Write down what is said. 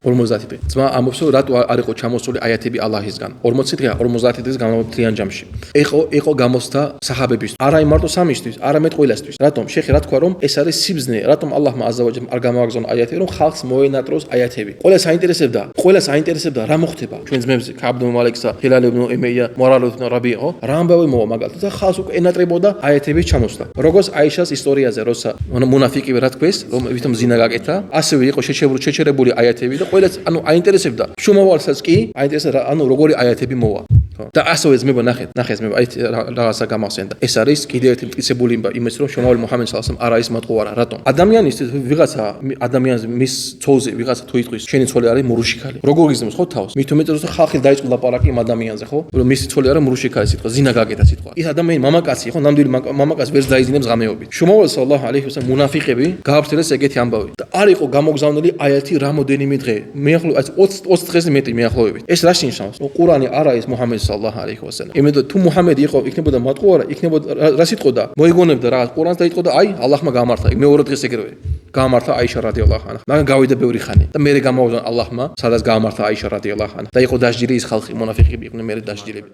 50 დღე. ძმა ამბობს, რომ რატო არ იყო ჩამოსული აიათები ალაჰისგან. 40 დღეა, 50 დღის განმავლობაში ჯამში. იყო გამოსთა საჰაბებისთვის. არა მარტო სამისთვის, არამედ ყველასთვის. რატომ? შეხი რა თქვა, რომ ეს არის სიბზნე, რატომ ალლაჰმა აზავაჯალ არ გამოაგზავნა აიათები, რომ ხალხს მოენატროს აიათები. ყველას აინტერესებდა რა მოხდება ჩვენ ძმებზე, ქაბდ მალექსა, ჰილალ იბნ ემეია, მორალ იბნ რაბიო, რა ამბავი მოვა მაგალითად და ხალხს უკვე ენატრებოდა აიათების ჩამოსვლა. როგორც აიშას ისტორიაზე, როცა მუნაფიკები რა თქვეს, რომ ვითომ ზინა გაკეთა, ასევე იყო შეჩერებული აიათები და ყველას აინტერესებდა. შუმავალსაც კი აინტერესებდა როგორი აიათები მოვა. და ასევე ძმება ნახეთ ძმება, აი რაღაცა გამახსენდა. ეს არის კიდევ ერთი მტკიცებული იმის, რომ შუმავალი მუჰამედ სალlallahu ალეიჰი ვასალამ არ არის მატყუარა. რატომ? ადამიანისთვის ვიღაცა ადამიანს მის ცოლზე ვიღაცა თუ იტყვის, შენი ცოლი არის მურუშიქალი. როგორ გიზმის ხო თავს? მით უმეტეს რომ ხალხი დაიწყო ლაპარაკი იმ ადამიანზე, ხო? რომ მისი ცოლი არის მურუშიქალი სიტყვა, ზინა გაკეთა სიტყვა. ის ადამიანი მამაკაცი, ხო? ნამდვილი მამაკაცი ვერც დაიძინებს ღამეობით. შუმავალი სალlallahu ალეიჰი ვასალამ მუნაფიყები გააფრთხილეს ეგეთი ამბავი. და არ იყო გამოგზავნილი აიათი რამოდენიმე დღე. მეახლოებით 20 დღეზე მეტი მეახლოებით. ეს რა შენიშნავს? რომ ყურანი არ არის მუჰამედ სალlallahu ალეიჰი ვასალამ. იმედო თუ მუჰამედი იქნებოდა მატყუარა, იქნებოდა რა სიტყოდა? მოიგონებდა რაღაც ყურანს და იტყოდა, აი ალლაჰმა გამართა. მეორე დღეს ეგრევე. გამართა აიშა რადიალლაჰუ ანჰა. მაგრამ გავიდა ბევრი ხანი და მერე გამოვიდა ალლაჰმა, სადაც გამართა აიშა რადიალლაჰუ ანჰა. და იყო დასჯილი ის ხალხი, მუნაფიყები იყვნენ მერე დასჯილები.